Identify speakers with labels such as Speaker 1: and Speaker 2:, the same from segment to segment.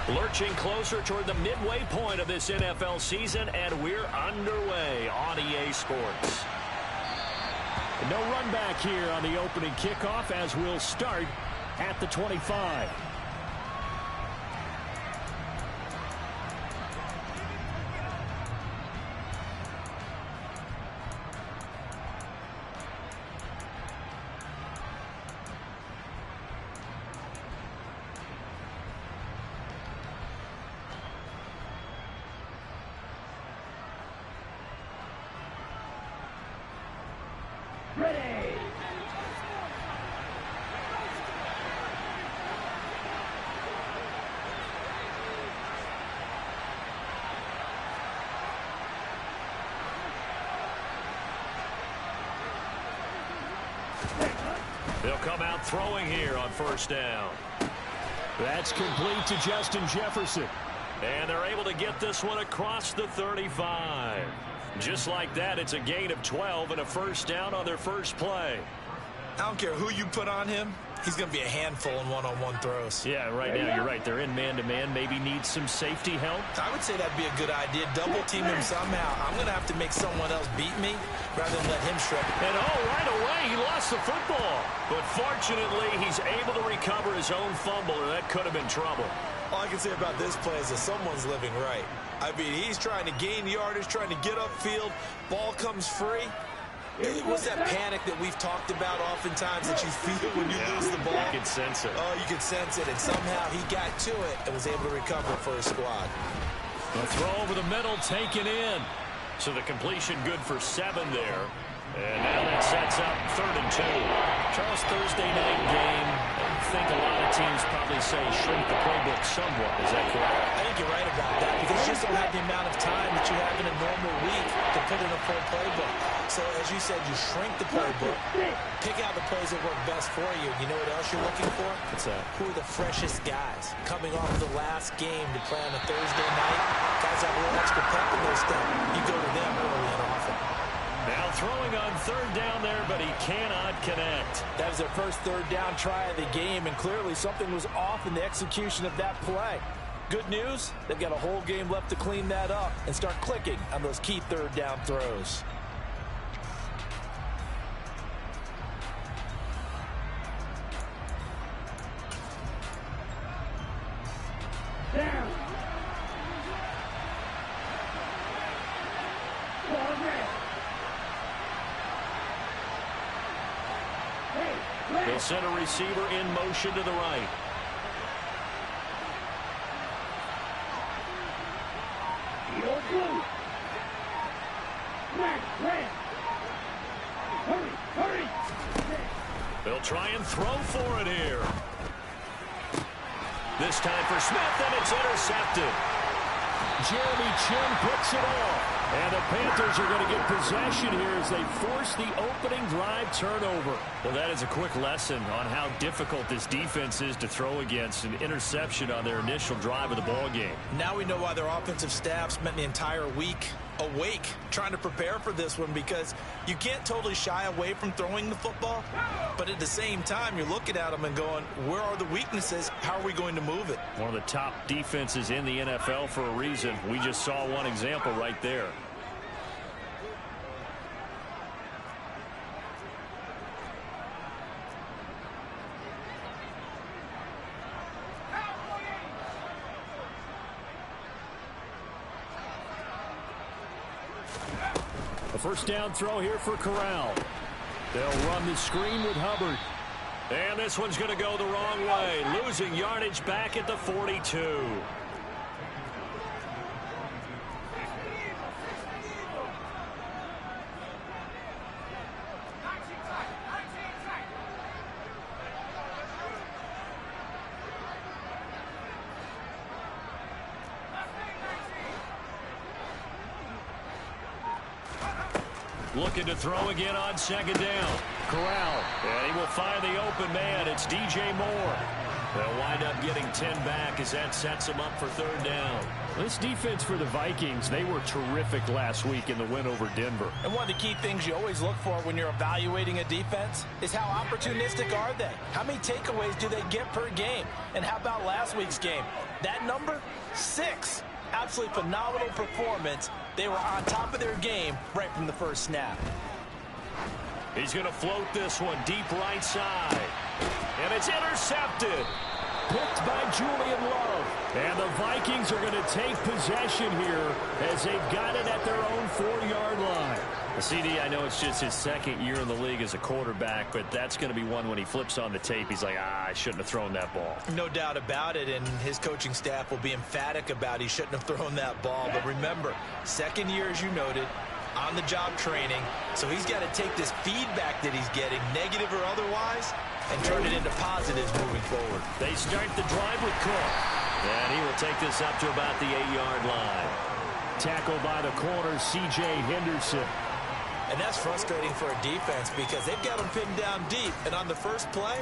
Speaker 1: Lurching closer toward the midway point of this NFL season, and we're underway on EA Sports. No run back here on the opening kickoff as we'll start at the 25. They'll come out throwing here on first down.
Speaker 2: That's complete to Justin Jefferson.
Speaker 1: And they're able to get this one across the 35. Just like that, it's a gain of 12 and a first down on their first play.
Speaker 3: I don't care who you put on him. He's going to be a handful in one-on-one throws.
Speaker 1: Yeah, right now you're right. They're in man-to-man. Maybe need some safety help.
Speaker 3: I would say that'd be a good idea. Double team him somehow. I'm going to have to make someone else beat me rather than let him strip.
Speaker 1: And right away, he lost the football. But fortunately, he's able to recover his own fumble, or that could have been trouble.
Speaker 3: All I can say about this play is that someone's living right. I mean, he's trying to gain yardage, trying to get upfield. Ball comes free. It was that panic that we've talked about oftentimes that you feel when you lose the ball.
Speaker 1: You can sense it.
Speaker 3: Oh, you can sense it. And somehow he got to it and was able to recover for his squad.
Speaker 1: The throw over the middle taken in. So the completion good for 7 there. And now that sets up 3rd and 2. Charles, Thursday night game. I think a lot of teams probably say shrink the playbook somewhat. Is that correct?
Speaker 3: I think you're right about that because you just don't have the amount of time that you have in a normal week to put in a full playbook. So, as you said, you shrink the playbook, pick out the plays that work best for you. You know what else you're looking for?
Speaker 1: What's that?
Speaker 3: Who are the freshest guys coming off the last game to play on a Thursday night? Guys have a little extra pep in their step. You go to them early and often.
Speaker 1: Now throwing on 3rd down there, but he cannot connect.
Speaker 4: That was their first 3rd down try of the game, and clearly something was off in the execution of that play. Good news, they've got a whole game left to clean that up and start clicking on those key 3rd down throws.
Speaker 1: They'll send a receiver in motion to the right. They'll try and throw for it here. This time for Smith, and it's intercepted.
Speaker 2: Jeremy Chin picks it off.
Speaker 1: And the Panthers are going to get possession here as they force the opening drive turnover. Well, that is a quick lesson on how difficult this defense is to throw against. An interception on their initial drive of the ball game.
Speaker 3: Now we know why their offensive staff spent the entire week awake trying to prepare for this one, because you can't totally shy away from throwing the football, but at the same time you're looking at them and going, where are the weaknesses? How are we going to move it?
Speaker 1: One of the top defenses in the NFL for a reason. We just saw one example right there. A first down throw here for Corral. They'll run the screen with Hubbard. And this one's going to go the wrong way. Losing yardage back at the 42. Looking to throw again on 2nd down. Corral. And he will find the open man. It's DJ Moore. They'll wind up getting 10 back as that sets them up for third down.
Speaker 2: This defense for the Vikings, they were terrific last week in the win over Denver.
Speaker 4: And one of the key things you always look for when you're evaluating a defense is how opportunistic are they? How many takeaways do they get per game? And how about last week's game? That number? 6. Absolutely phenomenal performance. They were on top of their game right from the first snap.
Speaker 1: He's going to float this one deep right side. And it's intercepted.
Speaker 2: Picked by Julian Love. And the Vikings are going to take possession here as they've got it at their own 4-yard line.
Speaker 1: The CD, I know it's just his second year in the league as a quarterback, but that's going to be one when he flips on the tape. He's like, I shouldn't have thrown that ball.
Speaker 3: No doubt about it, and his coaching staff will be emphatic about he shouldn't have thrown that ball. But remember, second year, as you noted, on-the-job training, so he's got to take this feedback that he's getting, negative or otherwise, and turn it into positives moving forward.
Speaker 1: They start the drive with Cook, and he will take this up to about the 8-yard line.
Speaker 2: Tackled by the corner, C.J. Henderson.
Speaker 3: And that's frustrating for a defense because they've got them pinned down deep, and on the first play,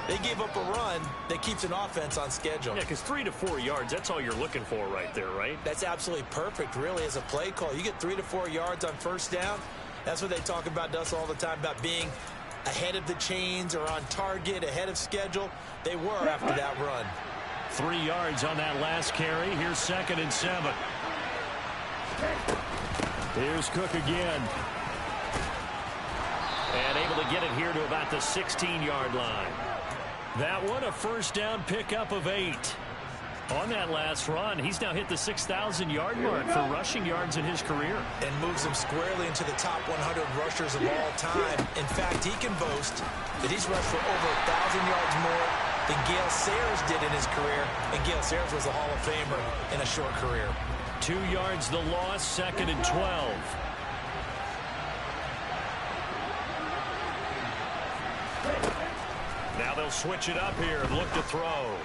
Speaker 3: they gave up a run that keeps an offense on schedule.
Speaker 1: Yeah, because 3 to 4 yards, that's all you're looking for right there, right?
Speaker 3: That's absolutely perfect, really, as a play call. You get 3 to 4 yards on first down. That's what they talk about to us all the time, about being ahead of the chains or on target, ahead of schedule. They were after that run.
Speaker 1: 3 yards on that last carry. Here's 2nd and 7.
Speaker 2: Here's Cook again.
Speaker 1: And able to get it here to about the 16-yard line. That one, a first down pickup of 8. On that last run, he's now hit the 6,000-yard mark for rushing yards in his career.
Speaker 3: And moves him squarely into the top 100 rushers of all time. In fact, he can boast that he's rushed for over 1,000 yards more than Gale Sayers did in his career. And Gale Sayers was a Hall of Famer in a short career.
Speaker 1: 2 yards the loss, 2nd and 12. Now they'll switch it up here and look to throw.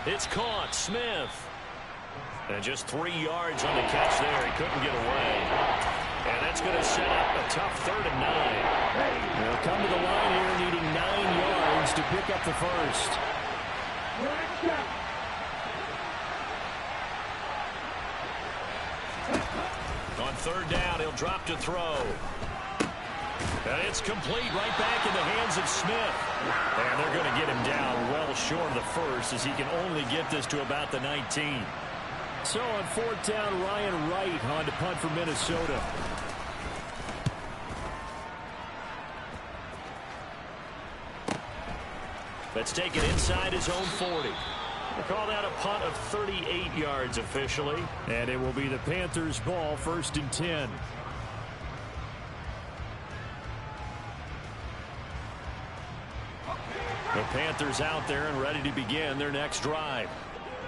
Speaker 1: It's caught. Smith. And just 3 yards on the catch there. He couldn't get away. And that's going to set up a tough 3rd and 9.
Speaker 2: They'll come to the line here needing 9 yards to pick up the first.
Speaker 1: On 3rd down, he'll drop to throw. And it's complete right back in the hands of Smith. And they're going to get him down well short of the first as he can only get this to about the 19.
Speaker 2: So on 4th down, Ryan Wright on to punt for Minnesota.
Speaker 1: Let's take it inside his own 40. They call that a punt of 38 yards officially.
Speaker 2: And it will be the Panthers' ball, 1st and 10.
Speaker 1: The Panthers out there and ready to begin their next drive.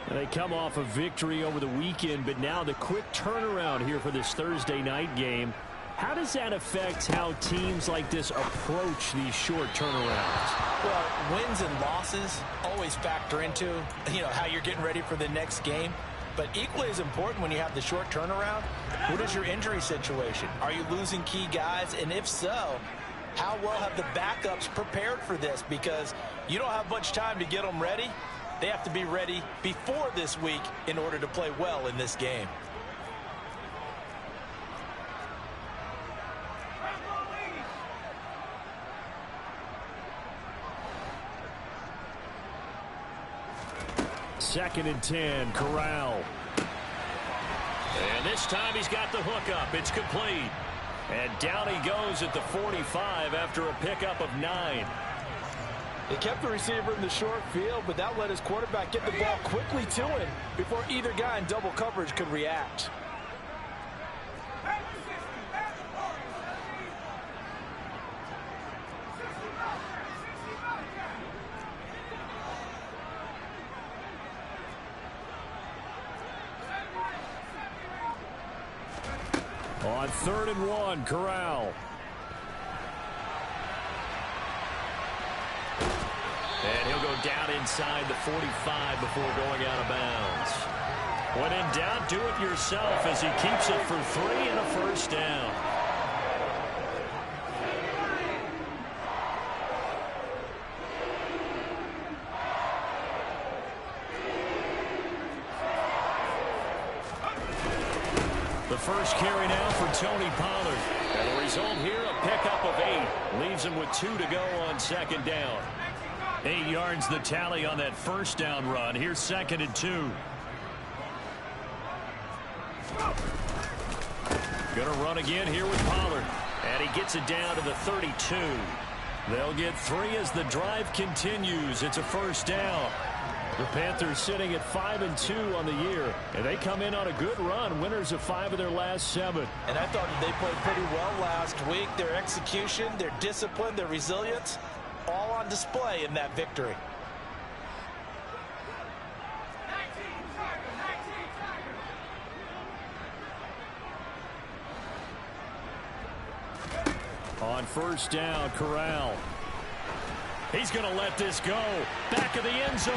Speaker 2: They come off a victory over the weekend, but now the quick turnaround here for this Thursday night game. How does that affect how teams like this approach these short turnarounds?
Speaker 3: Well, wins and losses always factor into, how you're getting ready for the next game. But equally as important when you have the short turnaround, what is your injury situation? Are you losing key guys? And if so, how well have the backups prepared for this? Because you don't have much time to get them ready. They have to be ready before this week in order to play well in this game.
Speaker 2: Second and 10, Corral.
Speaker 1: And this time he's got the hook up. It's complete. And down he goes at the 45 after a pickup of 9.
Speaker 4: They kept the receiver in the short field, but that let his quarterback get the ball quickly to him before either guy in double coverage could react.
Speaker 2: On 3rd and 1, Corral.
Speaker 1: And he'll go down inside the 45 before going out of bounds. When in doubt, do it yourself as he keeps it for 3 and a first down.
Speaker 2: first carry now for Tony Pollard.
Speaker 1: And the result here, a pickup of 8. Leaves him with 2 to go on second down.
Speaker 2: 8 yards the tally on that first down run. Here's 2nd and 2. Going to run again here with Pollard. And he gets it down to the 32. They'll get 3 as the drive continues. It's a first down. The Panthers sitting at 5-2 on the year. And they come in on a good run. Winners of 5 of their last 7.
Speaker 4: And I thought that they played pretty well last week. Their execution, their discipline, their resilience, all on display in that victory.
Speaker 2: On first down, Corral. He's going to let this go. Back of the end zone.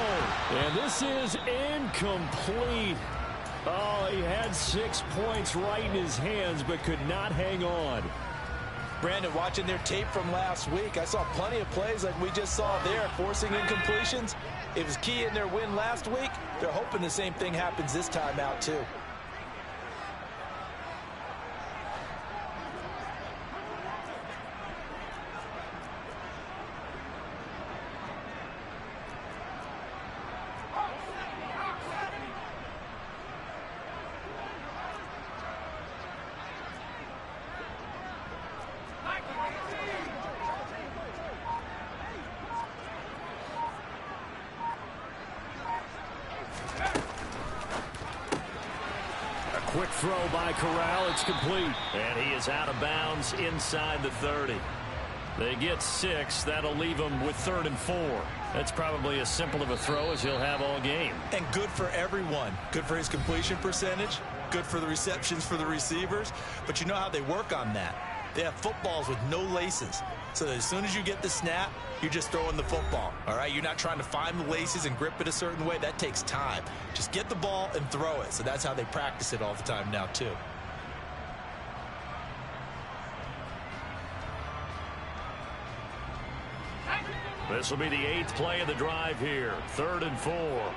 Speaker 2: And this is incomplete. Oh, he had 6 points right in his hands, but could not hang on.
Speaker 4: Brandon, watching their tape from last week, I saw plenty of plays like we just saw there, forcing incompletions. It was key in their win last week. They're hoping the same thing happens this time out, too.
Speaker 2: Quick throw by Corral. It's complete.
Speaker 1: And he is out of bounds inside the 30. They get 6. That'll leave him with 3rd and 4. That's probably as simple of a throw as he'll have all game.
Speaker 3: And good for everyone. Good for his completion percentage. Good for the receptions for the receivers. But you know how they work on that. They have footballs with no laces. So that as soon as you get the snap, you're just throwing the football. All right? You're not trying to find the laces and grip it a certain way. That takes time. Just get the ball and throw it. So that's how they practice it all the time now, too.
Speaker 1: This will be the 8th play of the drive here. 3rd and 4.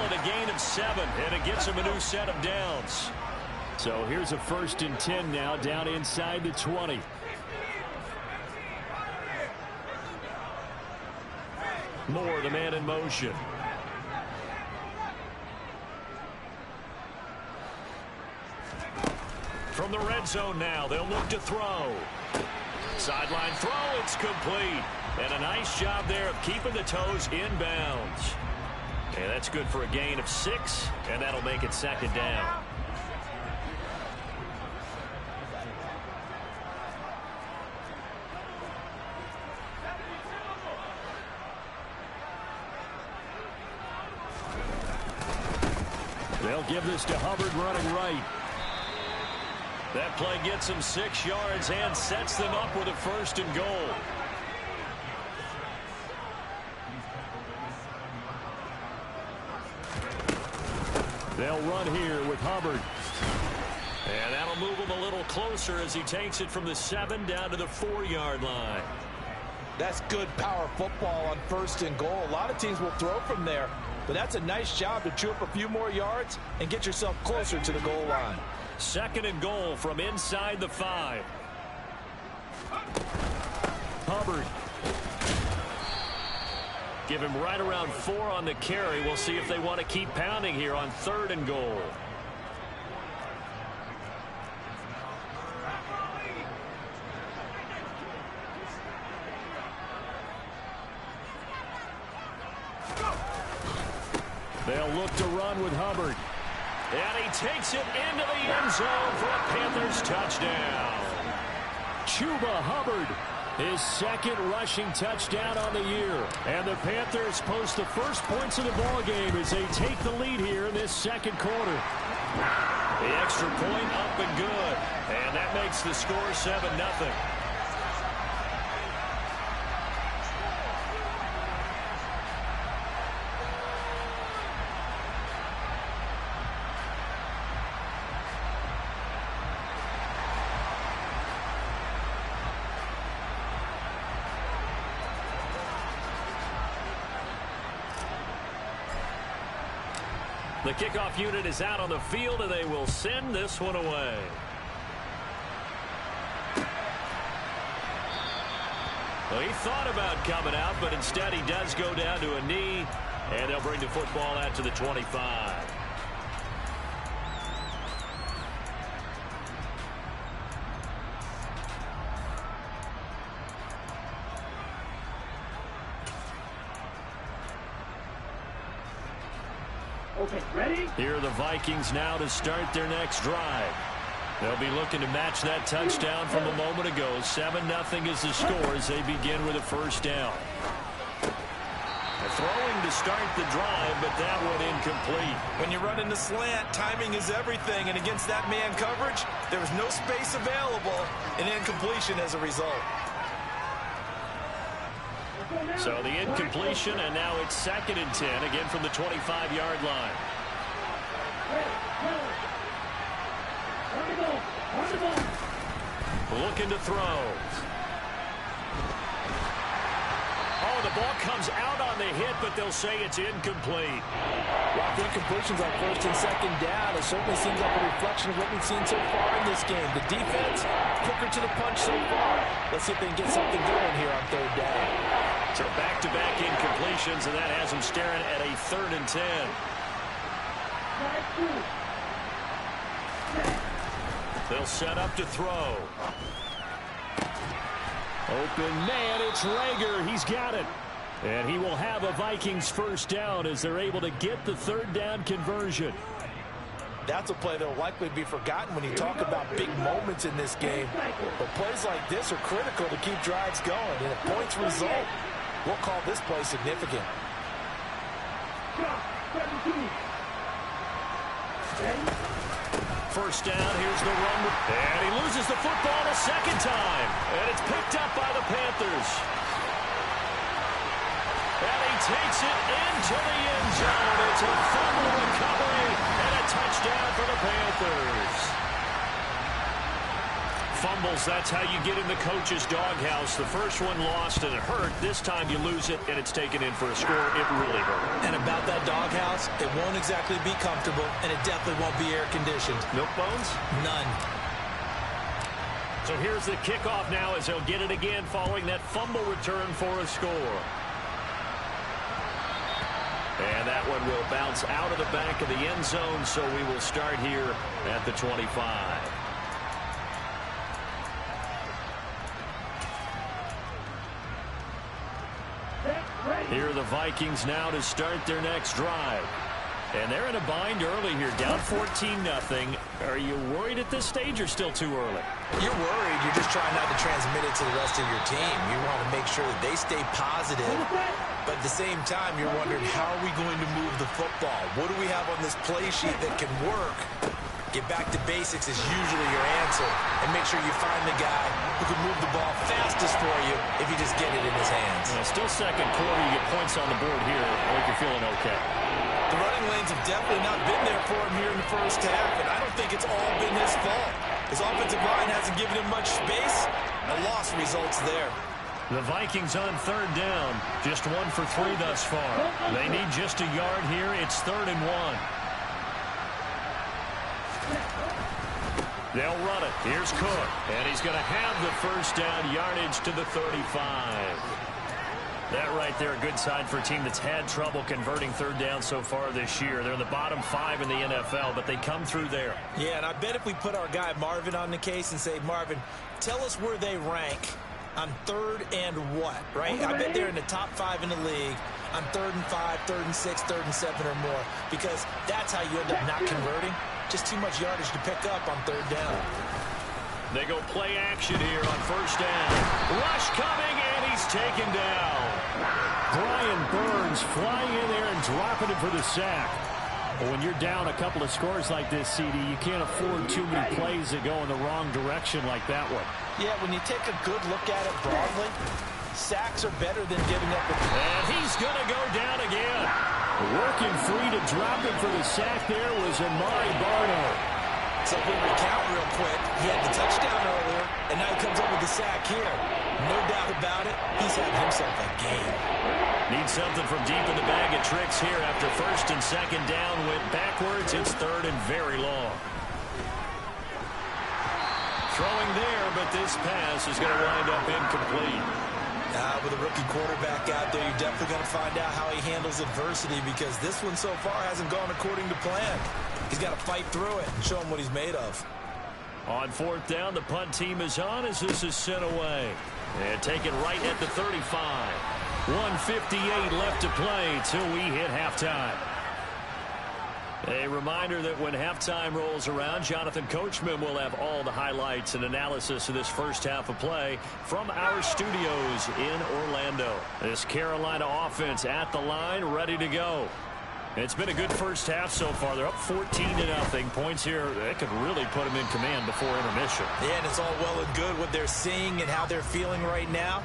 Speaker 1: A gain of 7, and it gets him a new set of downs.
Speaker 2: So here's a 1st and 10 now, down inside the 20.
Speaker 1: Moore, the man in motion. From the red zone now, they'll look to throw. Sideline throw, it's complete. And a nice job there of keeping the toes inbounds. And that's good for a gain of 6, and that'll make it 2nd down.
Speaker 2: They'll give this to Hubbard running right.
Speaker 1: That play gets them 6 yards and sets them up with a 1st and goal.
Speaker 2: They'll run here with Hubbard.
Speaker 1: And that'll move him a little closer as he takes it from the 7 down to the 4-yard line.
Speaker 4: That's good power football on 1st and goal. A lot of teams will throw from there, but that's a nice job to chew up a few more yards and get yourself closer to the goal line.
Speaker 1: 2nd and goal from inside the 5.
Speaker 2: Hubbard.
Speaker 1: Give him right around 4 on the carry. We'll see if they want to keep pounding here on 3rd and goal.
Speaker 2: They'll look to run with Hubbard.
Speaker 1: And he takes it into the end zone for a Panthers touchdown.
Speaker 2: Chuba Hubbard, his 2nd rushing touchdown on the year. And the Panthers post the first points of the ball game as they take the lead here in this 2nd quarter.
Speaker 1: The extra point up and good. And that makes the score 7-0. The kickoff unit is out on the field, and they will send this one away. Well, he thought about coming out, but instead he does go down to a knee, and they'll bring the football out to the 25.
Speaker 5: Okay, ready?
Speaker 1: Here are the Vikings now to start their next drive. They'll be looking to match that touchdown from a moment ago. 7-0 is the score as they begin with a first down. Throwing to start the drive, but that one incomplete.
Speaker 3: When you run in the slant, timing is everything, and against that man coverage, there was no space available, and incompletion as a result.
Speaker 1: So the incompletion, and now it's 2nd and 10, again from the 25-yard line. Looking to throw. Oh, the ball comes out on the hit, but they'll say it's incomplete.
Speaker 4: Well, the incompletions on 1st and 2nd down, it certainly seems like a reflection of what we've seen so far in this game. The defense, quicker to the punch so far. Let's see if they can get something going here on 3rd down.
Speaker 1: So back-to-back incompletions, and that has them staring at a 3rd and 10. They'll set up to throw.
Speaker 2: Open man, it's Rager. He's got it. And he will have a Vikings first down as they're able to get the 3rd down conversion.
Speaker 4: That's a play that will likely be forgotten when you talk about big moments in this game. But plays like this are critical to keep drives going. And a points result, we'll call this play significant.
Speaker 1: First down, here's the run. And he loses the football a 2nd time. And it's picked up by the Panthers. And he takes it into the end zone. It's a fumble recovery and a touchdown for the Panthers. Fumbles, that's how you get in the coach's doghouse. The first one lost and it hurt. This time you lose it and it's taken in for a score. It really hurt.
Speaker 3: And about that doghouse, it won't exactly be comfortable, and it definitely won't be air-conditioned.
Speaker 1: Milk bones?
Speaker 3: None.
Speaker 1: So here's the kickoff now as they'll get it again following that fumble return for a score. And that one will bounce out of the back of the end zone, so we will start here at the 25. Here are the Vikings now to start their next drive. And they're in a bind early here, down 14-0. Are you worried at this stage or still too early?
Speaker 3: You're worried. You're just trying not to transmit it to the rest of your team. You want to make sure that they stay positive. But at the same time, you're wondering, how are we going to move the football? What do we have on this play sheet that can work? Get back to basics is usually your answer. And make sure you find the guy who can move the ball fastest for you if you just get it in his hands.
Speaker 1: Still 2nd quarter, you get points on the board here. I think you're feeling okay.
Speaker 3: The running lanes have definitely not been there for him here in the first half, and I don't think it's all been his fault. His offensive line hasn't given him much space. A loss results there.
Speaker 1: The Vikings on 3rd down. Just 1 for 3 thus far. They need just a yard here. It's 3rd and 1. They'll run it. Here's Cook. And he's going to have the first down yardage to the 35. That right there, a good sign for a team that's had trouble converting 3rd down so far this year. They're in the bottom 5 in the NFL, but they come through there.
Speaker 3: Yeah, and I bet if we put our guy Marvin on the case and say, Marvin, tell us where they rank on 3rd and what, right? I bet they're in the top 5 in the league on 3rd and 5, 3rd and 6, 3rd and 7 or more, because that's how you end up not converting. Just too much yardage to pick up on 3rd down.
Speaker 1: They go play action here on 1st down. Rush coming, and he's taken down.
Speaker 2: Brian Burns flying in there and dropping it for the sack. Well, when you're down a couple of scores like this, CD, you can't afford too many plays that go in the wrong direction like that one.
Speaker 4: Yeah, when you take a good look at it broadly, sacks are better than giving up.
Speaker 2: And he's going to go down again. Working free to drop him for the sack there was Amari Barno.
Speaker 3: So if we recount real quick, he had the touchdown earlier, and now he comes up with the sack here. No doubt about it, he's had himself a game.
Speaker 1: Needs something from deep in the bag of tricks here after first and second down went backwards. It's third and very long. Throwing there, but this pass is going to wind up incomplete.
Speaker 3: With a rookie quarterback out there, you're definitely going to find out how he handles adversity because this one so far hasn't gone according to plan. He's got to fight through it and show him what he's made of.
Speaker 1: On fourth down, the punt team is on as this is sent away. And take it right at the 35. 1:58 left to play till we hit halftime. A reminder that when halftime rolls around, Jonathan Coachman will have all the highlights and analysis of this first half of play from our studios in Orlando. This Carolina offense at the line, ready to go. It's been a good first half so far. They're up 14-0. Points here that could really put them in command before intermission.
Speaker 3: Yeah, and it's all well and good what they're seeing and how they're feeling right now.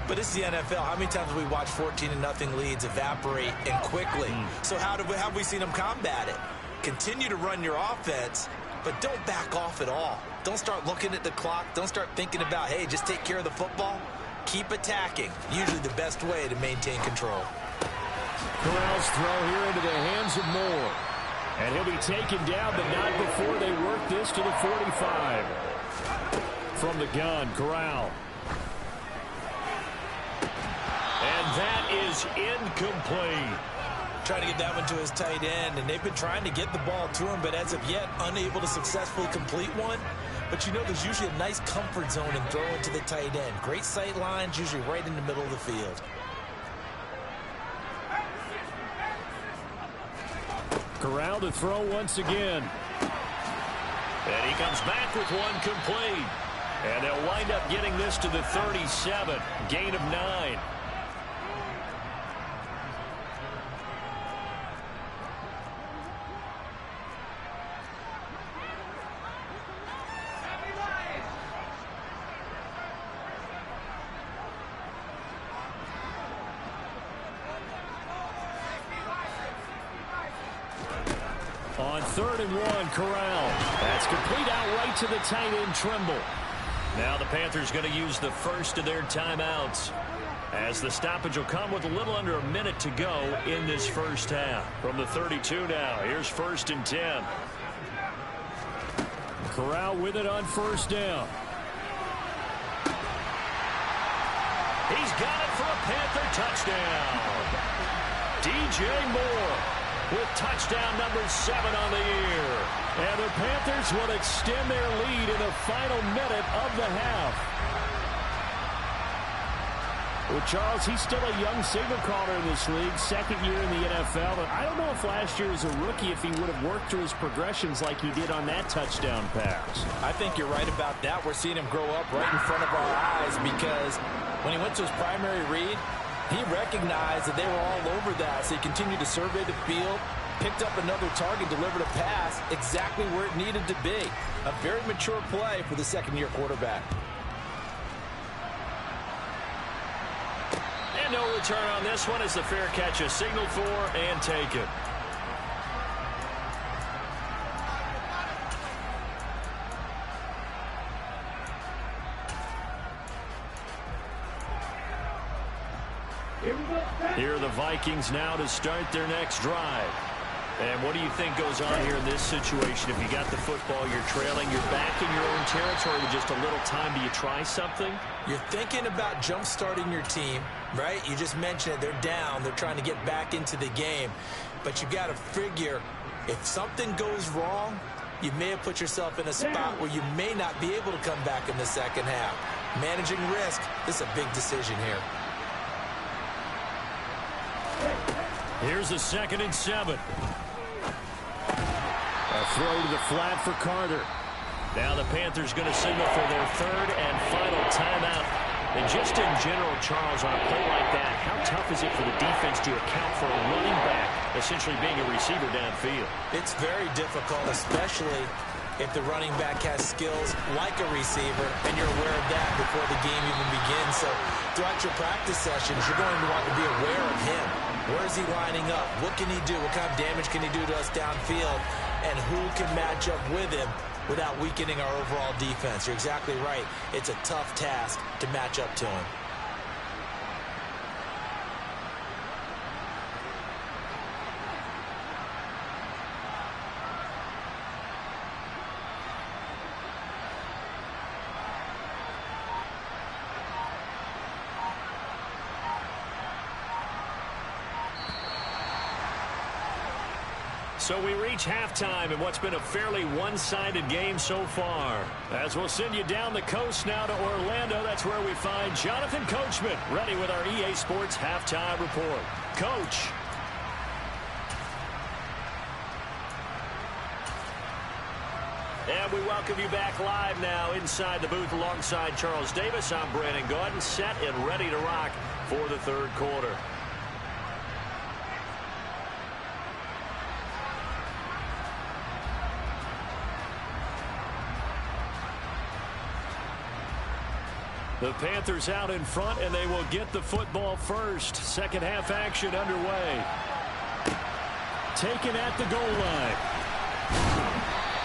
Speaker 3: But it's the NFL. How many times have we watched 14-0 leads evaporate and quickly? So how have we seen them combat it? Continue to run your offense, but don't back off at all. Don't start looking at the clock. Don't start thinking about, hey, just take care of the football. Keep attacking. Usually the best way to maintain control.
Speaker 2: Corral's throw here into the hands of Moore. And he'll be taken down, but not before they work this to the 45. From the gun, Corral.
Speaker 1: And that is incomplete.
Speaker 3: Trying to get that one to his tight end, and they've been trying to get the ball to him, but as of yet, unable to successfully complete one. But you know, there's usually a nice comfort zone in throwing to the tight end. Great sight lines, usually right in the middle of the field.
Speaker 2: Corral to throw once again.
Speaker 1: And he comes back with one complete. And they'll wind up getting this to the 37. Gain of 9.
Speaker 2: On 3rd and 1, Corral. That's complete outright to the tight end, Trimble.
Speaker 1: Now the Panthers going to use the first of their timeouts, as the stoppage will come with a little under a minute to go in this first half. From the 32 now, here's 1st and 10.
Speaker 2: Corral with it on first down.
Speaker 1: He's got it for a Panther touchdown. DJ Moore with touchdown number 7 on the year.
Speaker 2: And the Panthers will extend their lead in the final minute of the half. Well, Charles, he's still a young signal caller in this league, 2nd year in the NFL. But I don't know if last year as a rookie, if he would have worked through his progressions like he did on that touchdown pass.
Speaker 4: I think you're right about that. We're seeing him grow up right in front of our eyes because when he went to his primary read, he recognized that they were all over that, so he continued to survey the field, picked up another target, delivered a pass exactly where it needed to be. A very mature play for the 2nd-year quarterback.
Speaker 1: And no return on this one as the fair catch is signaled for and taken. Here are the Vikings now to start their next drive. And what do you think goes on here in this situation? If you got the football, you're trailing, you're back in your own territory with just a little time. Do you try something?
Speaker 3: You're thinking about jump-starting your team, right? You just mentioned it. They're down. They're trying to get back into the game. But you got to figure, if something goes wrong, you may have put yourself in a spot where you may not be able to come back in the second half. Managing risk, this is a big decision here.
Speaker 1: Here's a 2nd and 7.
Speaker 2: A throw to the flat for Carter.
Speaker 1: Now the Panthers going to signal for their 3rd and final timeout.
Speaker 2: And just in general, Charles, on a play like that, how tough is it for the defense to account for a running back essentially being a receiver downfield?
Speaker 3: It's very difficult, especially if the running back has skills like a receiver, and you're aware of that before the game even begins. So throughout your practice sessions, you're going to want to be aware of him. Where is he lining up? What can he do? What kind of damage can he do to us downfield? And who can match up with him without weakening our overall defense? You're exactly right. It's a tough task to match up to him.
Speaker 2: So we reach halftime in what's been a fairly one-sided game so far. As we'll send you down the coast now to Orlando, that's where we find Jonathan Coachman, ready with our EA Sports Halftime Report. Coach. And we welcome you back live now inside the booth alongside Charles Davis. I'm Brandon Gaudin, set and ready to rock for the third quarter. The Panthers out in front, and they will get the football first. Second half action underway. Taken at the goal line.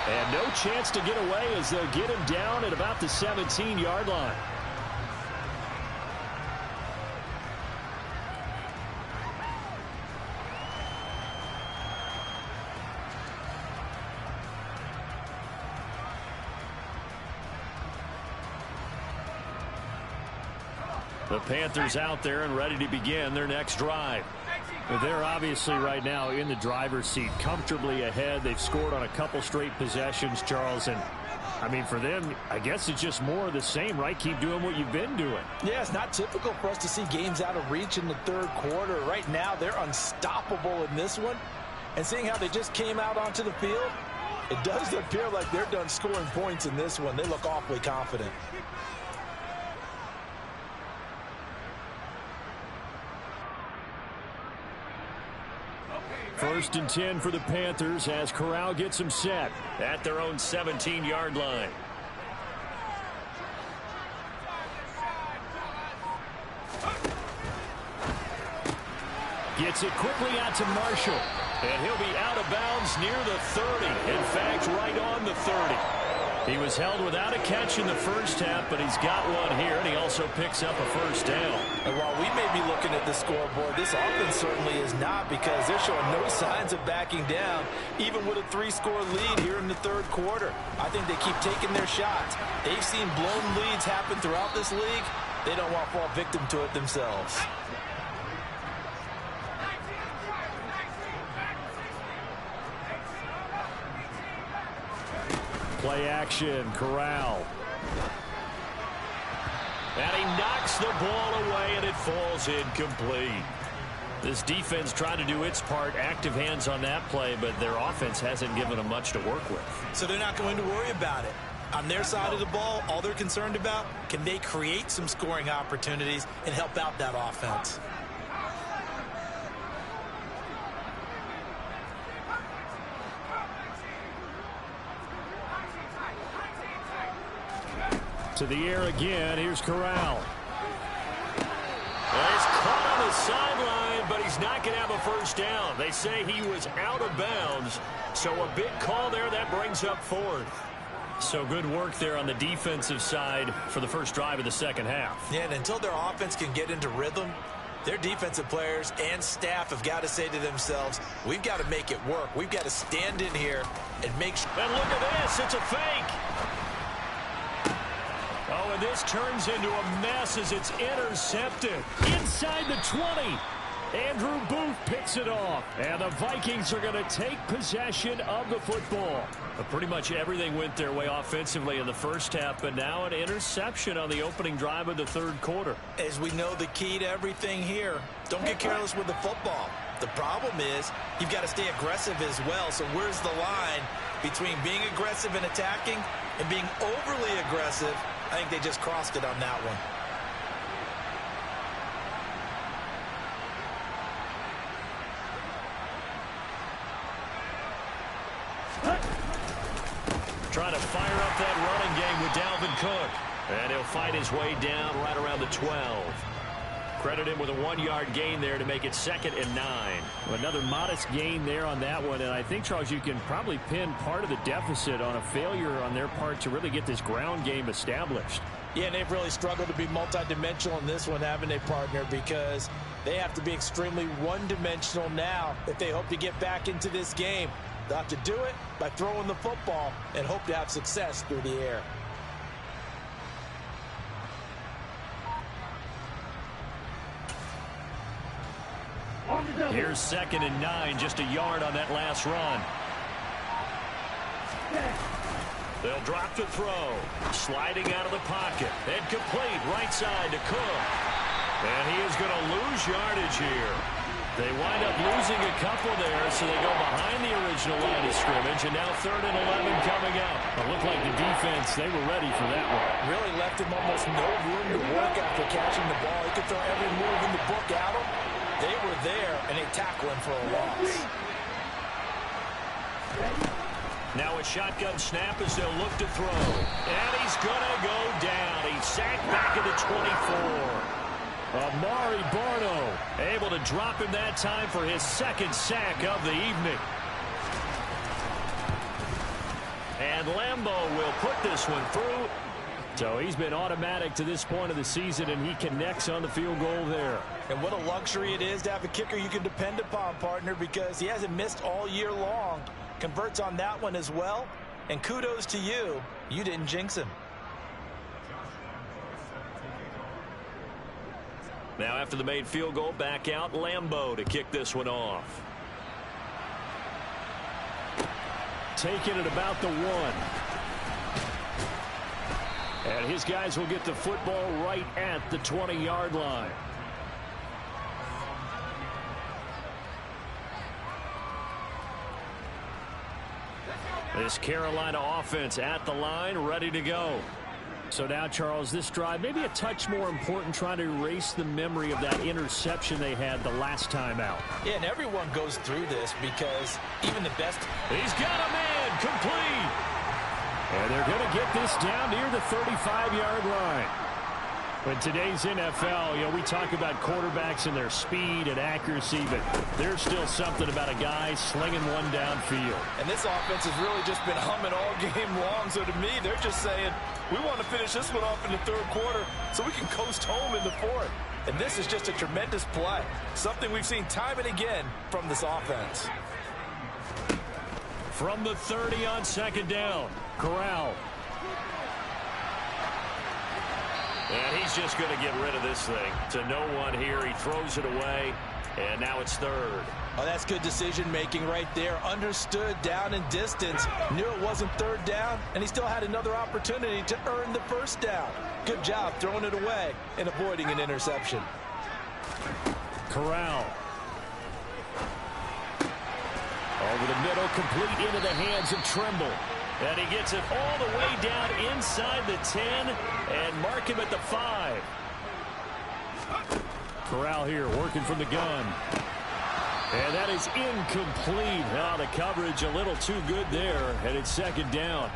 Speaker 2: And no chance to get away as they'll get him down at about the 17-yard line. The Panthers out there and ready to begin their next drive. They're obviously right now in the driver's seat, comfortably ahead. They've scored on a couple straight possessions, Charles. And, I mean, for them, I guess it's just more of the same, right? Keep doing what you've been doing.
Speaker 4: Yeah, it's not typical for us to see games out of reach in the third quarter. Right now, they're unstoppable in this one. And seeing how they just came out onto the field, it does appear like they're done scoring points in this one. They look awfully confident.
Speaker 2: First and 10 for the Panthers as Corral gets them set at their own 17-yard line. Gets it quickly out to Marshall. And he'll be out of bounds near the 30. In fact, right on the 30. He was held without a catch in the first half, but he's got one here, and he also picks up a first down.
Speaker 4: And while we may be looking at the scoreboard, this offense certainly is not, because they're showing no signs of backing down, even with a 3-score lead here in the third quarter. I think they keep taking their shots. They've seen blown leads happen throughout this league. They don't want to fall victim to it themselves.
Speaker 2: Play action, Corral. And he knocks the ball away, and it falls incomplete. This defense trying to do its part, active hands on that play, but their offense hasn't given them much to work with.
Speaker 3: So they're not going to worry about it. On their side of the ball, all they're concerned about, can they create some scoring opportunities and help out that offense?
Speaker 2: To the air again. Here's Corral. Well, he's caught on the sideline, but he's not going to have a first down. They say he was out of bounds, so a big call there. That brings up fourth. So good work there on the defensive side for the first drive of the second half.
Speaker 3: Yeah, and until their offense can get into rhythm, their defensive players and staff have got to say to themselves, we've got to make it work. We've got to stand in here and make sure.
Speaker 2: And look at this. It's a fake. Oh, and this turns into a mess as it's intercepted. Inside the 20. Andrew Booth picks it off. And the Vikings are going to take possession of the football. But pretty much everything went their way offensively in the first half, but now an interception on the opening drive of the third quarter.
Speaker 3: As we know, the key to everything here, don't get careless with the football. The problem is you've got to stay aggressive as well. So where's the line between being aggressive and attacking and being overly aggressive? I think they just crossed it on that one.
Speaker 1: trying to fire up that running game with Dalvin Cook. And he'll fight his way down right around the 12. Credit him with a 1-yard gain there to make it 2nd and 9.
Speaker 2: Well, another modest gain there on that one. And I think, Charles, you can probably pin part of the deficit on a failure on their part to really get this ground game established.
Speaker 4: Yeah, and they've really struggled to be multidimensional in this one, haven't they, partner? Because they have to be extremely one-dimensional now if they hope to get back into this game. They'll have to do it by throwing the football and hope to have success through the air.
Speaker 1: Here's 2nd and 9, just a yard on that last run. They'll drop to throw. Sliding out of the pocket. And complete right side to Cook. And he is going to lose yardage here. They wind up losing a couple there, so they go behind the original line of scrimmage. And now 3rd and 11 coming up.
Speaker 2: It looked like the defense, they were ready for that one.
Speaker 4: Really left him almost no room to work after catching the ball. He could throw every move in the book at him. They were there, and they tackle him for a loss.
Speaker 1: Now a shotgun snap as they'll look to throw. And he's going to go down. He's sacked back at the 24.
Speaker 2: Amari Barno able to drop him that time for his 2nd sack of the evening.
Speaker 1: And Lambeau will put this one through.
Speaker 2: So he's been automatic to this point of the season, and he connects on the field goal there.
Speaker 4: And what a luxury it is to have a kicker you can depend upon, partner, because he hasn't missed all year long. Converts on that one as well. And kudos to you. You didn't jinx him.
Speaker 1: Now after the made field goal, back out Lambeau to kick this one off.
Speaker 2: Taking it about the 1. And his guys will get the football right at the 20-yard line.
Speaker 1: This Carolina offense at the line, ready to go.
Speaker 2: So now, Charles, this drive maybe a touch more important, trying to erase the memory of that interception they had the last time out.
Speaker 4: Yeah, and everyone goes through this because even the best...
Speaker 1: He's got a man, complete.
Speaker 2: And they're going to get this down near the 35-yard line. In today's NFL, you know, we talk about quarterbacks and their speed and accuracy, but there's still something about a guy slinging one downfield.
Speaker 4: And this offense has really just been humming all game long. So to me, they're just saying, we want to finish this one off in the 3rd quarter so we can coast home in the 4th. And this is just a tremendous play. Something we've seen time and again from this offense.
Speaker 2: From the 30 on 2nd down, Corral.
Speaker 1: And he's just going to get rid of this thing to no one here. He throws it away, and now it's 3rd.
Speaker 4: Oh, that's good decision-making right there. Understood down and distance. Knew it wasn't 3rd down, and he still had another opportunity to earn the 1st down. Good job throwing it away and avoiding an interception.
Speaker 2: Corral. Over the middle, complete into the hands of Trimble.
Speaker 1: And he gets it all the way down inside the 10 and mark him at the 5.
Speaker 2: Corral here working from the gun. And that is incomplete. Now the coverage a little too good there, and it's 2nd down.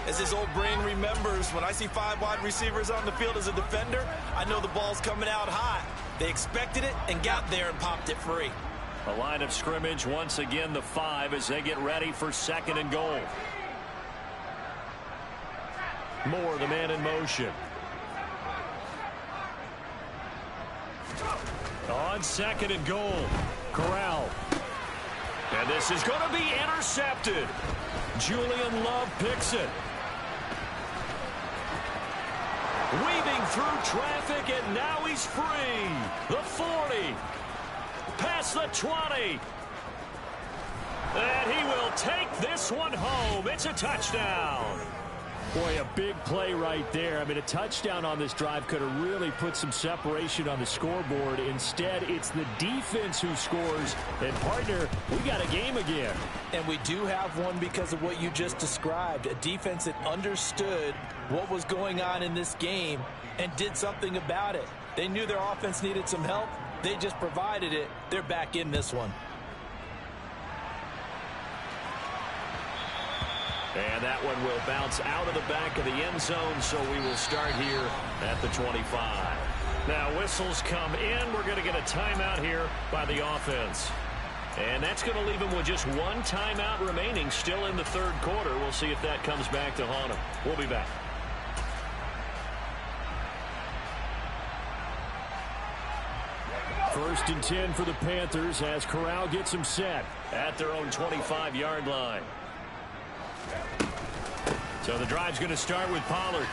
Speaker 3: As his old brain remembers, when I see 5 wide receivers on the field as a defender, I know the ball's coming out hot. They expected it and got there and popped it free.
Speaker 1: A line of scrimmage, once again the 5 as they get ready for 2nd and goal. Moore, the man in motion. On 2nd and goal, Corral. And this is going to be intercepted. Julian Love picks it. Weaving through traffic, and now he's free. The 40. Past the 20. And he will take this one home. It's a touchdown.
Speaker 2: Boy, a big play right there. I mean, a touchdown on this drive could have really put some separation on the scoreboard. Instead, it's the defense who scores. And, partner, we got a game again.
Speaker 4: And we do have one because of what you just described. A defense that understood what was going on in this game and did something about it. They knew their offense needed some help. They just provided it. They're back in this one.
Speaker 2: And that one will bounce out of the back of the end zone, so we will start here at the 25. Now whistles come in. We're going to get a timeout here by the offense. And that's going to leave them with just one timeout remaining still in the third quarter. We'll see if that comes back to haunt them. We'll be back. First and 10 for the Panthers as Corral gets them set at their own 25-yard line. So the drive's going to start with Pollard.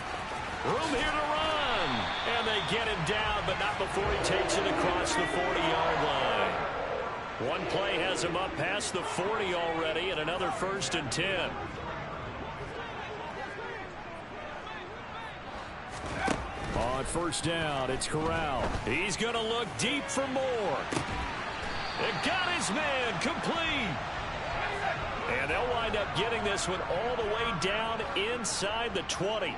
Speaker 2: Room here to run. And they get him down, but not before he takes it across the 40-yard line. One play has him up past the 40 already, and another first and 10. On first down, it's Corral. He's going to look deep for more. It got his man complete. And they'll wind up getting this one all the way down inside the 20.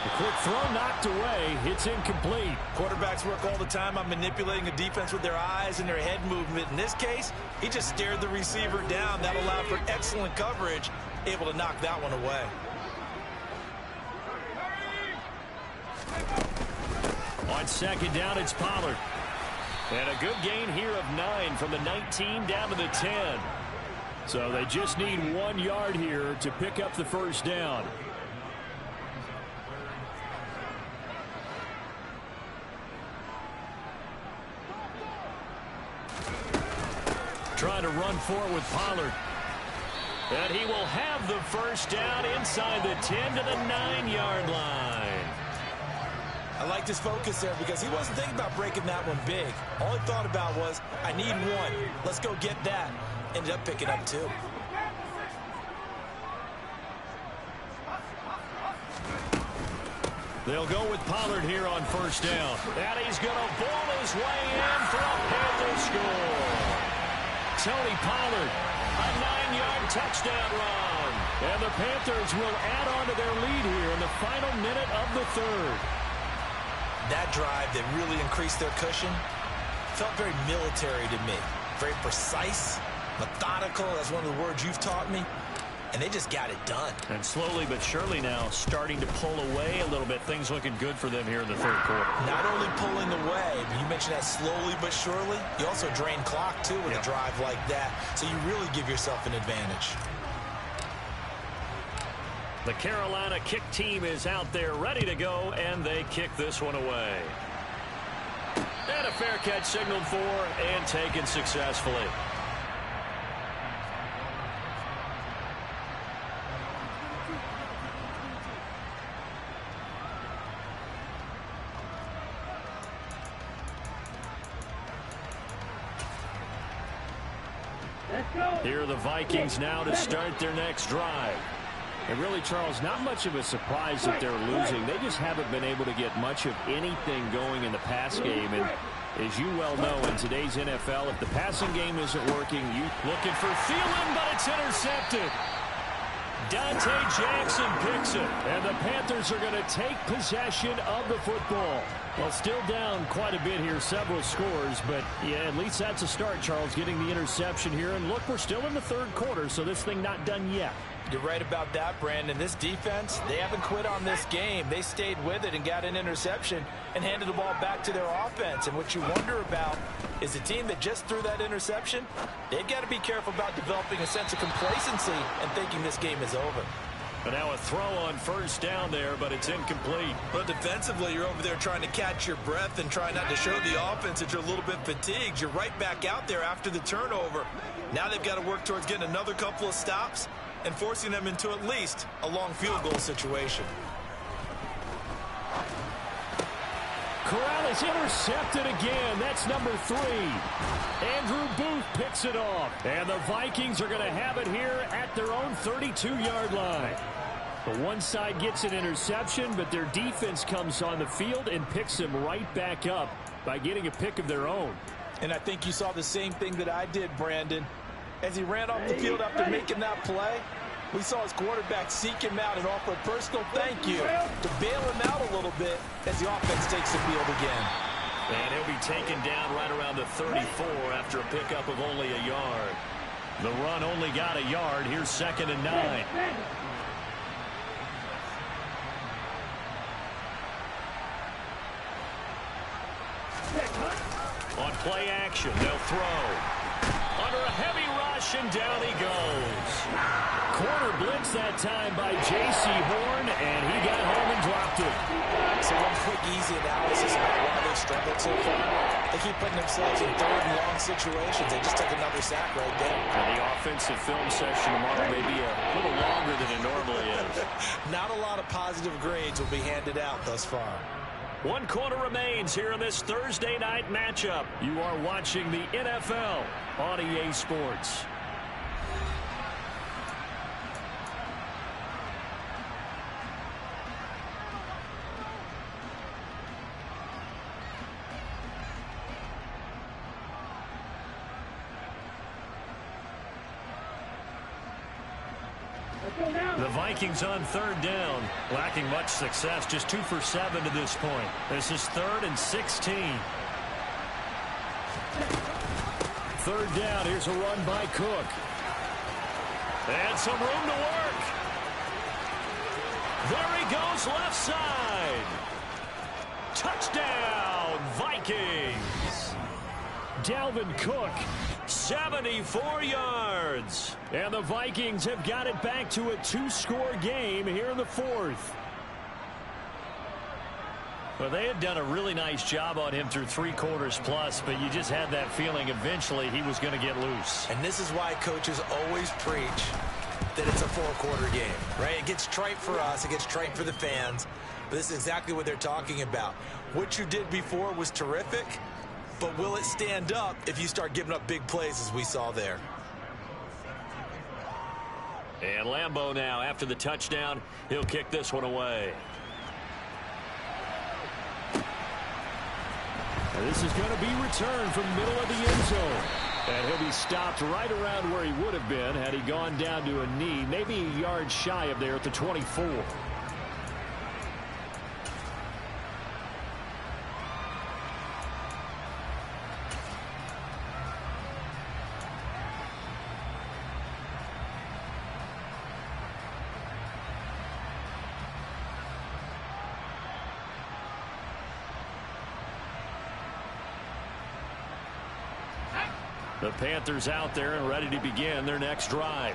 Speaker 2: The quick throw knocked away. It's incomplete.
Speaker 3: Quarterbacks work all the time on manipulating a defense with their eyes and their head movement. In this case, he just stared the receiver down. That allowed for excellent coverage, able to knock that one away.
Speaker 2: On second down, it's Pollard. And a good gain here of 9 from the 19 down to the 10. So they just need 1 yard here to pick up the first down. Trying to run forward with Pollard. And he will have the first down inside the 10 to the 9-yard line.
Speaker 3: I liked his focus there because he wasn't thinking about breaking that one big. All he thought about was, I need 1. Let's go get that. Ended up picking up 2.
Speaker 2: They'll go with Pollard here on first down. And he's going to ball his way in for a Panther score. Tony Pollard, a 9-yard touchdown run. And the Panthers will add on to their lead here in the final minute of the third.
Speaker 3: That drive that really increased their cushion felt very military to me. Very precise, methodical. That's one of the words you've taught me. And they just got it done.
Speaker 2: And slowly but surely now starting to pull away a little bit. Things looking good for them here in the third quarter.
Speaker 3: Not only pulling away, but you mentioned that slowly but surely. You also drain clock, too, with a drive like that. So you really give yourself an advantage.
Speaker 2: The Carolina kick team is out there ready to go, and they kick this one away. And a fair catch signaled for and taken successfully. Here are the Vikings now to start their next drive. And really, Charles, not much of a surprise that they're losing. They just haven't been able to get much of anything going in the pass game. And as you well know, in today's NFL, if the passing game isn't working, you looking for Thielen, but it's intercepted. Dante Jackson picks it. And the Panthers are going to take possession of the football. Well, still down quite a bit here, several scores. But, yeah, at least that's a start, Charles, getting the interception here. And look, we're still in the third quarter, so this thing not done yet.
Speaker 3: You're right about that, Brandon. This defense, they haven't quit on this game. They stayed with it and got an interception and handed the ball back to their offense. And what you wonder about is the team that just threw that interception, they've got to be careful about developing a sense of complacency and thinking this game is over.
Speaker 2: And now a throw on first down there, but it's incomplete.
Speaker 3: But defensively, you're over there trying to catch your breath and try not to show the offense that you're a little bit fatigued. You're right back out there after the turnover. Now they've got to work towards getting another couple of stops and forcing them into at least a long field goal situation.
Speaker 2: Corral is intercepted again. That's number 3. Andrew Booth picks it off. And the Vikings are going to have it here at their own 32-yard line. The one side gets an interception, but their defense comes on the field and picks them right back up by getting a pick of their own.
Speaker 3: And I think you saw the same thing that I did, Brandon. As he ran off the field after making that play, we saw his quarterback seek him out and offer a personal thank you to bail him out a little bit as the offense takes the field again.
Speaker 1: And he'll be taken down right around the 34 after a pickup of only a yard.
Speaker 2: The run only got a yard. Here's 2nd and 9.
Speaker 1: On play action, they'll throw. Under a heavy rush, and down he goes.
Speaker 2: Corner blitz that time by J.C. Horn, and he got home and dropped it.
Speaker 3: So one quick, easy analysis about why they've struggled so far. They keep putting themselves in 3rd and long situations. They just took another sack right there.
Speaker 1: And the offensive film session tomorrow may be a little longer than it normally is.
Speaker 3: Not a lot of positive grades will be handed out thus far.
Speaker 1: 1 quarter remains here in this Thursday night matchup.
Speaker 2: You are watching the NFL on EA Sports.
Speaker 1: The Vikings on 3rd down, lacking much success, just 2 for 7 to this point. This is 3rd and 16.
Speaker 2: 3rd down, here's a run by Cook.
Speaker 1: And some room to work. There he goes, left side. Touchdown, Vikings.
Speaker 2: Dalvin Cook,
Speaker 1: 74 yards.
Speaker 2: and the Vikings have got it back to a 2-score game here in the 4th.
Speaker 1: Well, they had done a really nice job on him through 3 quarters plus, but you just had that feeling eventually he was going to get loose.
Speaker 3: And this is why coaches always preach that it's a 4-quarter game, right? It gets trite for us. It gets trite for the fans. But this is exactly what they're talking about. What you did before was terrific, but will it stand up if you start giving up big plays as we saw there?
Speaker 1: And Lambeau now, after the touchdown, he'll kick this one away.
Speaker 2: And this is going to be returned from the middle of the end zone. And he'll be stopped right around where he would have been had he gone down to a knee, maybe a yard shy of there at the 24. The Panthers out there and ready to begin their next drive.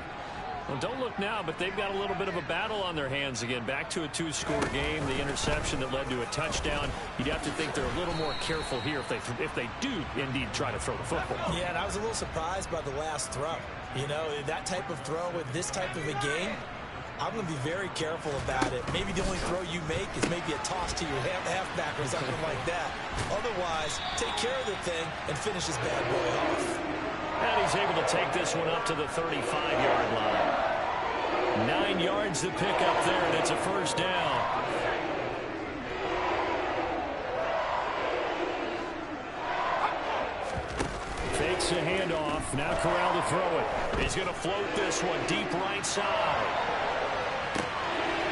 Speaker 2: Well, don't look now, but they've got a little bit of a battle on their hands again. Back to a 2-score game. The interception that led to a touchdown. You'd have to think they're a little more careful here if they do indeed try to throw the football.
Speaker 3: Yeah, and I was a little surprised by the last throw. You know, that type of throw with this type of a game, I'm going to be very careful about it. Maybe the only throw you make is maybe a toss to your halfback or something like that. Otherwise, take care of the thing and finish this bad boy off.
Speaker 1: And he's able to take this one up to the 35-yard line. 9 yards to pick up there, and it's a first down.
Speaker 2: Fakes a handoff. Now Corral to throw it.
Speaker 1: He's going to float this one deep right side.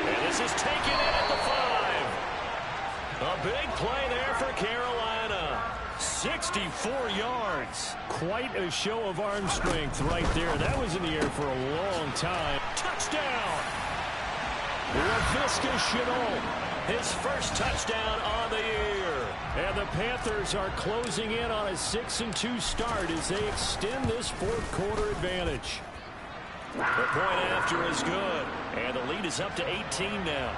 Speaker 1: And this is taken in at the 5. A big play there for Carolina. 64 yards.
Speaker 2: Quite a show of arm strength right there. That was in the air for a long time.
Speaker 1: Touchdown.
Speaker 2: LaVisca Chenault.
Speaker 1: His first touchdown on the year.
Speaker 2: And the Panthers are closing in on a 6-2 start as they extend this 4th quarter advantage.
Speaker 1: The point after is good. And the lead is up to 18 now.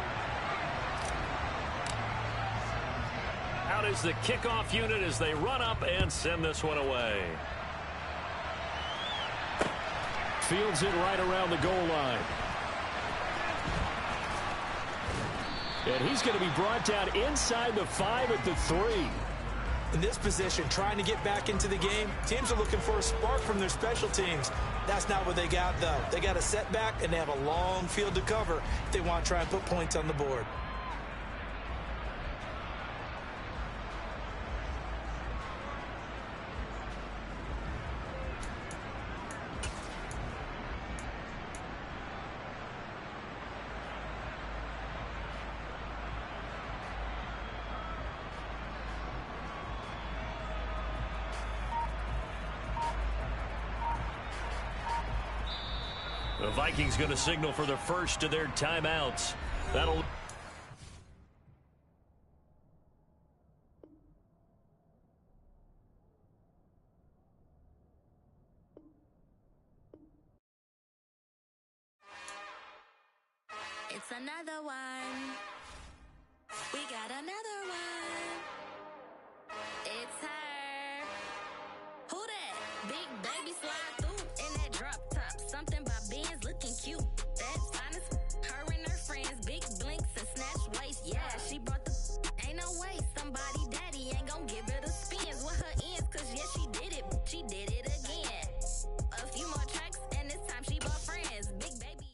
Speaker 1: Out is the kickoff unit as they run up and send this one away.
Speaker 2: Fields it right around the goal line. And he's going to be brought down inside the 5 at the 3.
Speaker 3: In this position, trying to get back into the game, teams are looking for a spark from their special teams. That's not what they got, though. They got a setback, and they have a long field to cover if they want to try and put points on the board.
Speaker 1: The Vikings going to signal for the first of their timeouts. That'll...
Speaker 5: It's another one. We got another one. It's her. Who that? Big baby slide through in that drop top. Something by Benz looking cute. That's honest. Her and her friends, big blinks and snatch waist. Yeah, she brought the... Ain't no way somebody daddy ain't gon' give her the spins with her ends. Cause yeah, she did it. She did it again. A few more tracks and this time she brought friends. Big baby.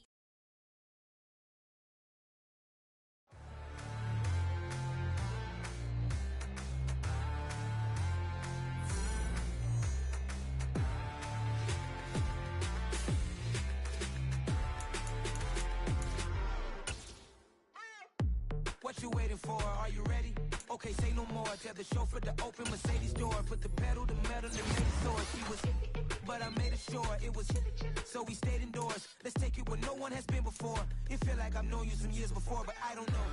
Speaker 6: What you waiting for? Are you ready? Okay, say no more. Tell the chauffeur to open Mercedes door. Put the pedal to metal and make it soar. She was, but I made it sure it was. So we stayed indoors. Let's take it where no one has been before. It feel like I've known you some years before, but I don't know.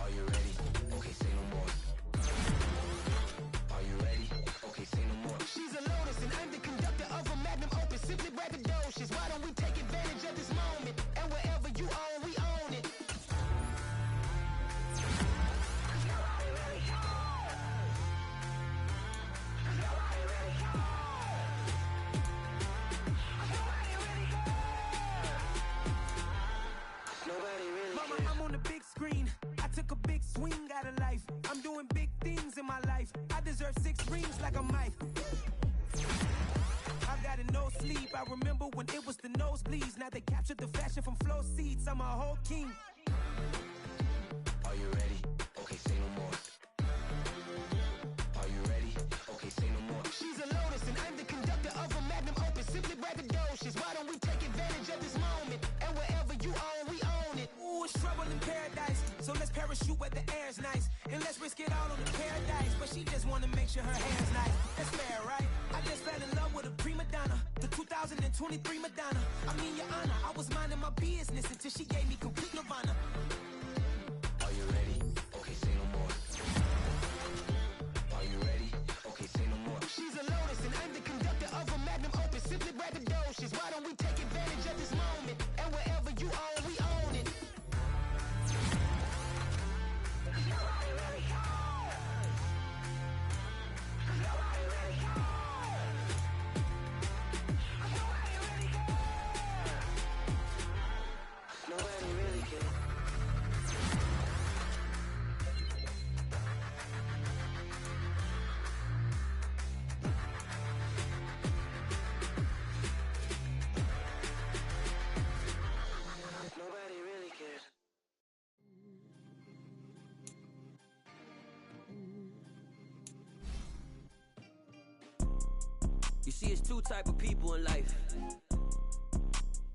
Speaker 6: Are you ready? Okay, say no more. Are you ready? Okay, say no more. She's a Lotus and I'm the conductor of a Magnum Opus. Simply braggadocious. Why don't we take advantage of this moment? And wherever you own, we own it. Mama, I'm on the big screen. I took a big swing out of life. I'm doing big things in my life. I deserve 6 rings like a Mike. I've got no sleep. I remember when it was the nosebleeds. Now they captured the fashion from flow seats. I'm a whole king. Are you ready? Okay, say no more. Are you ready? Okay, say no more. She's a Lotus and I'm the conductor of a Magnum Opus. Simply braggadocious. Why don't we take advantage of this moment? And wherever you own, we own it. Ooh, it's trouble in paradise. So let's parachute where the air's nice. And let's risk it all on the paradise. But she just wanna make sure her hair's nice. That's fair, right? I just fell in love with a prima donna. The 2023 Madonna. I mean, your honor, I was minding my business until she gave me complete nirvana. Are you ready? Okay, say no more. Are you ready? Okay, say no more. She's a Lotus and I'm the conductor of a Magnum Opus. Simply braggadocious. Why don't we take advantage of this moment? And wherever you own, we own it. Nobody really cares. Nobody really cares. You see, it's 2 type of people in life.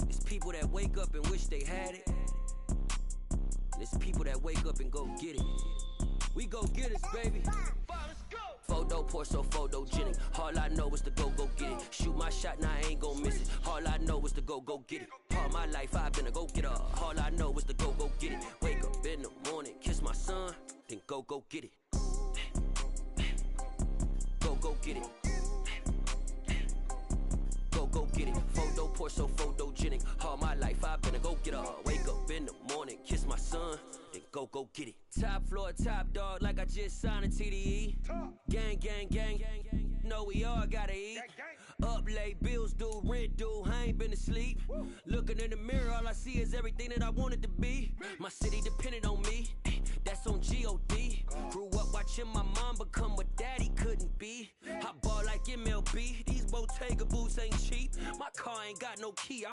Speaker 6: It's people that wake up and wish they had it. And it's people that wake up and go get it. We go get it, baby. Photo poor, so photogenic. All I know is to go get it. Shoot my shot, now I ain't gon' miss it. All I know is to go get it. All my life I've been a go-getter. All I know is to go get it. Wake up in the morning, kiss my son, then go get it. Go get it. Go get it. Photo poor, so photogenic. All my life I've been a go-getter. Wake up in the morning, kiss my son, then go get it. Top floor, top dog, like I just signed a TDE. Gang, gang, gang. Know we all gotta eat. Up late, bills due, rent due, I ain't been asleep. Looking in the mirror, all I see is everything that I wanted to be. My city depended on me, that's on G.O.D. Grew up watching my mom become what daddy couldn't be. I ball like MLB, these Bottega boots ain't cheap. My car ain't got no key.